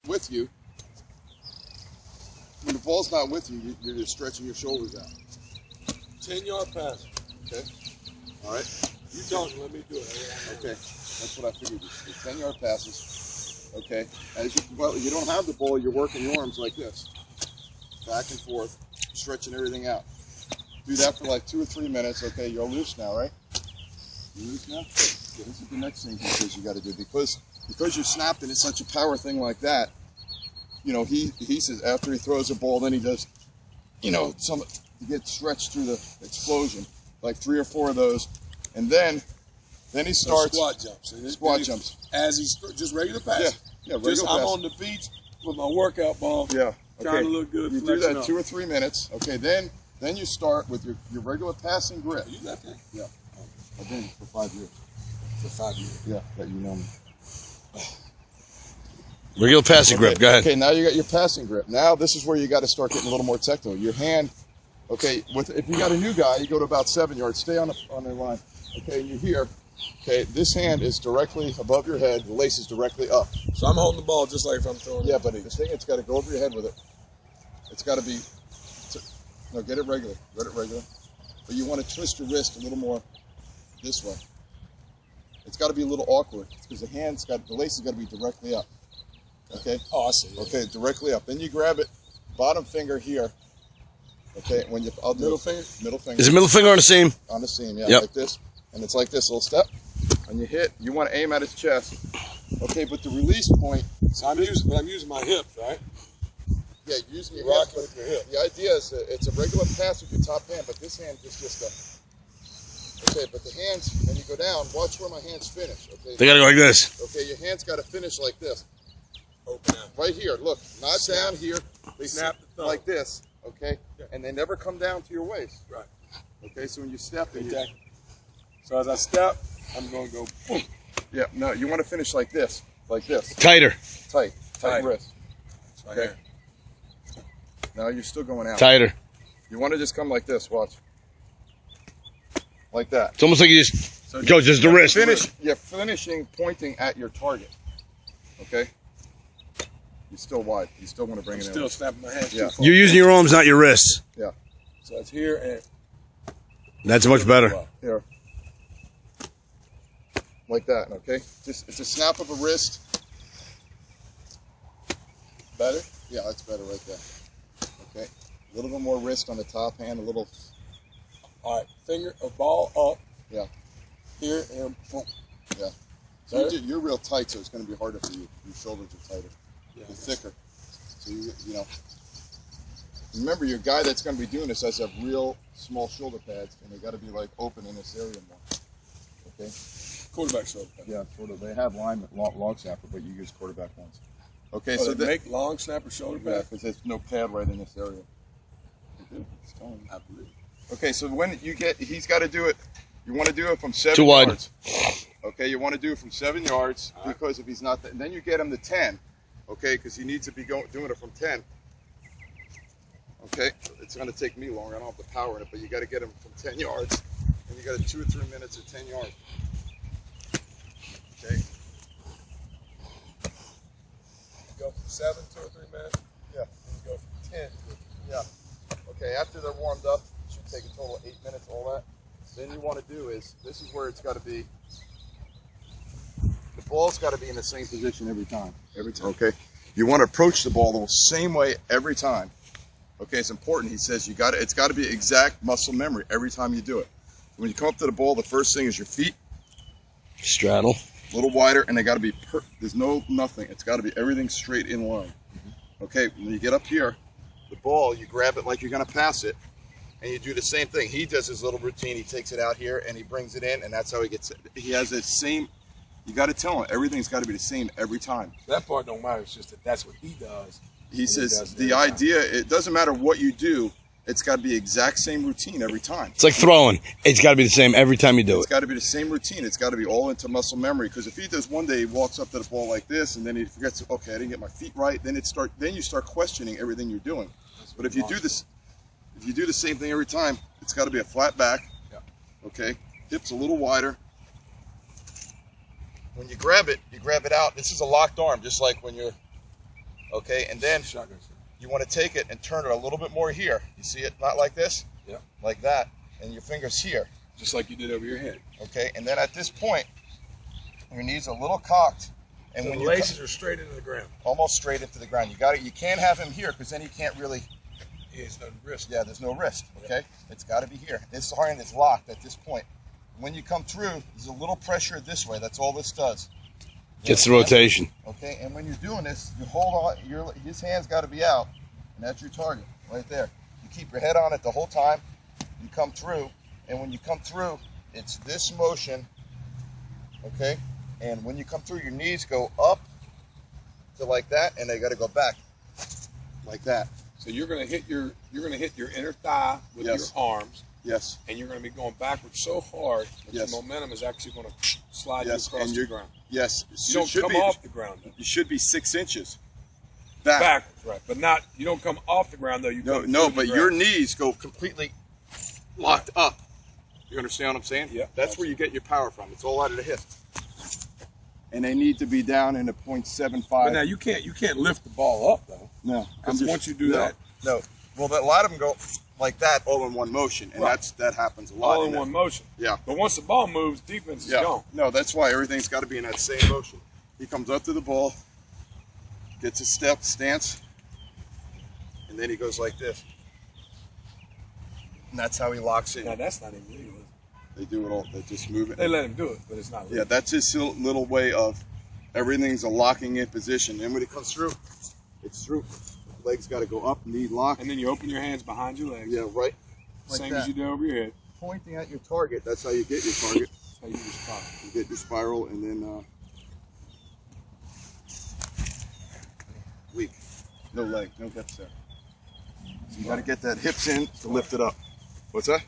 with you, when the ball's not with you, you're just stretching your shoulders out. 10-yard pass. Okay. All right. You talk, let me do it. Okay. That's what I figured. The 10-yard passes. Okay. As you don't have the ball, you're working your arms like this, back and forth, stretching everything out. Do that for like 2 or 3 minutes. Okay. You're loose now, right? You loose now? Okay, this is the next thing he says you got to do because you're snapped and it's such a power thing like that. You know, he says after he throws a ball, then he does, you know, you get stretched through the explosion, like 3 or 4 of those, and then he starts squat jumps. Squat jumps as he's just regular pass. Yeah, regular just pass. I'm on the beach with my workout ball. Yeah, trying to look good. You do that 2 or 3 minutes. Okay, then you start with your regular passing grip. Are you left hand? Yeah, I've been for 5 years. For 5 years. Yeah, that you know me. Regular passing grip, go ahead. Okay, now you got your passing grip. Now this is where you got to start getting a little more technical. Your hand, okay, if you got a new guy, you go to about 7 yards. Stay on the line. Okay, and you're here. Okay, this hand is directly above your head. The lace is directly up. So I'm holding the ball just like if I'm throwing it. Yeah, but the thing, it's got to go over your head with it. It's got to be, no, get it regular. Get it regular. But you want to twist your wrist a little more this way. It's got to be a little awkward because the lace has got to be directly up. Okay. Oh, I see. Okay, directly up. Then you grab it, bottom finger here. Okay, when you middle finger. Middle finger. Is it middle finger on the seam? On the seam, yeah, yep. Like this, and it's like this little step, and you hit. You want to aim at his chest. Okay, but the release point. So I'm using my hips, right? Yeah, using your rocking hips. with your hip. The idea is that it's a regular pass with your top hand, but this hand just okay, but the hands, when you go down, watch where my hands finish. Okay. They gotta go like this. Okay, your hands got to finish like this. Open out. Right here, look, not Snap. down here. They Snap the thumb. like this, okay? Yeah. And they never come down to your waist. Right. Okay, so when you step in, Exactly. So as I step, I'm going to go boom. yeah, no, you want to finish like this, Tighter. tight Tight. wrist. Right Okay. here. Now you're still going out. Tighter. You want to just come like this, watch. Like that. It's almost like you just go just the wrist. You're finishing pointing at your target. Okay? You're still wide. You still want to bring I'm it still in. snapping my hands. Yeah. You're using your arms, not your wrists. Yeah. So it's here and That's much better. Here. Like that, okay? It's a snap of a wrist. better. Yeah, that's better right there. Okay. A little bit more wrist on the top hand, a little. All right, finger, a ball up. Yeah. Here and boom. Yeah. So you're real tight, so it's going to be harder for you. Your shoulders are tighter. Yeah. You're thicker. So you know. Remember, your guy that's going to be doing this has to have real small shoulder pads, and they got to be like open in this area more. Okay. Quarterback shoulder pad. Yeah, sort of. They have linemen, long snapper, but you use quarterback ones. Okay, Oh, so they make long snapper shoulder yeah, pad. because there's no pad right in this area. They do. It's telling you. I believe. Okay, so when you get, he's got to do it. You want to do it from 7 Too wide. yards. Okay, you want to do it from 7 yards because if he's not, then you get him to 10. Okay, because he needs to be doing it from 10. Okay, it's going to take me longer. I don't have the power in it, but you got to get him from 10 yards, and you got 2 or 3 minutes at 10 yards. Okay. You go from 7 to 2 or 3 minutes. Yeah. And you go from 10 to Yeah. Okay, after they're warmed up, it should take a total of 8 minutes, all that. Then you want to do is, this is where it's got to be, the ball's got to be in the same position every time. Every time. Okay. You want to approach the ball the same way every time. Okay, it's important. He says it's got to be exact muscle memory every time you do it. When you come up to the ball, the first thing is your feet. Straddle. A little wider, and they got to be, there's nothing. It's got to be everything straight in line. Okay, when you get up here, the ball, you grab it like you're going to pass it, and you do the same thing. He does his little routine. He takes it out here, and he brings it in, and that's how he gets it. He has the same, you got to tell him, everything's got to be the same every time. that part don't matter. It's just that that's what he does. He says the idea, it doesn't matter what you do, it's got to be exact same routine every time. It's like throwing. It's got to be the same every time you do It's it. got to be the same routine. It's got to be all into muscle memory. Because if he does one day, he walks up to the ball like this, and then he forgets, okay, I didn't get my feet right. Then you start questioning everything you're doing. But if you do this, if you do the same thing every time, it's got to be a flat back. Yeah. Okay, hips a little wider. When you grab it out. This is a locked arm, just like when you're Okay, and then Shotgun. you want to take it and turn it a little bit more here. You see it? Not like this? Yep. Like that. And your finger's here. Just like you did over your head. Okay, and then at this point, your knees are a little cocked. And So when the you laces are straight into the ground. almost straight into the ground. You got it. You can't have him here because then he can't really. He has no wrist. Yeah, there's no wrist. Okay, it's got to be here. This hand is locked at this point. When you come through, there's a little pressure this way. That's all this does. Gets the rotation. Okay, and when you're doing this, you hold on. His hand's got to be out, and that's your target right there. You keep your head on it the whole time. You come through, and when you come through, it's this motion. Okay, and when you come through, your knees go up to like that, and they got to go back like that. So you're gonna hit your inner thigh with Yes. your arms, Yes. and you're gonna be going backwards so hard that Yes. your momentum is actually gonna slide Yes, you across and the you're- ground. Yes. You don't come off the ground though. You should be 6 inches back. Backwards, right? But not. You don't come off the ground though. You No, come no, through the but ground. your knees go completely locked up. You understand what I'm saying? Yeah. That's where you get your power from. It's all out of the hip. And they need to be down in a .75. But now you can't lift the ball up though. No. Because once you do no, that, No. Well, a lot of them go like that all in one motion, and Right. that happens a lot. all in one motion. Yeah. But once the ball moves, defense is Yeah. gone. No, that's why everything's got to be in that same motion. He comes up to the ball, gets his stance, and then he goes like this. And that's how he locks in. Now that's not even legal. They do it all. They just move it. They let him do it, but it's not legal. Yeah, that's his little way of everything's a locking in position. And when it comes through, it's through. Legs got to go up, knee locked. And then you open your hands behind your legs. Yeah, right. Like Same that. as you do over your head. Pointing at your target. That's how you get your target. That's how you respond. You get your spiral, and then weak. No leg, no hips there. So you got to get that hips in to lift it up. What's that?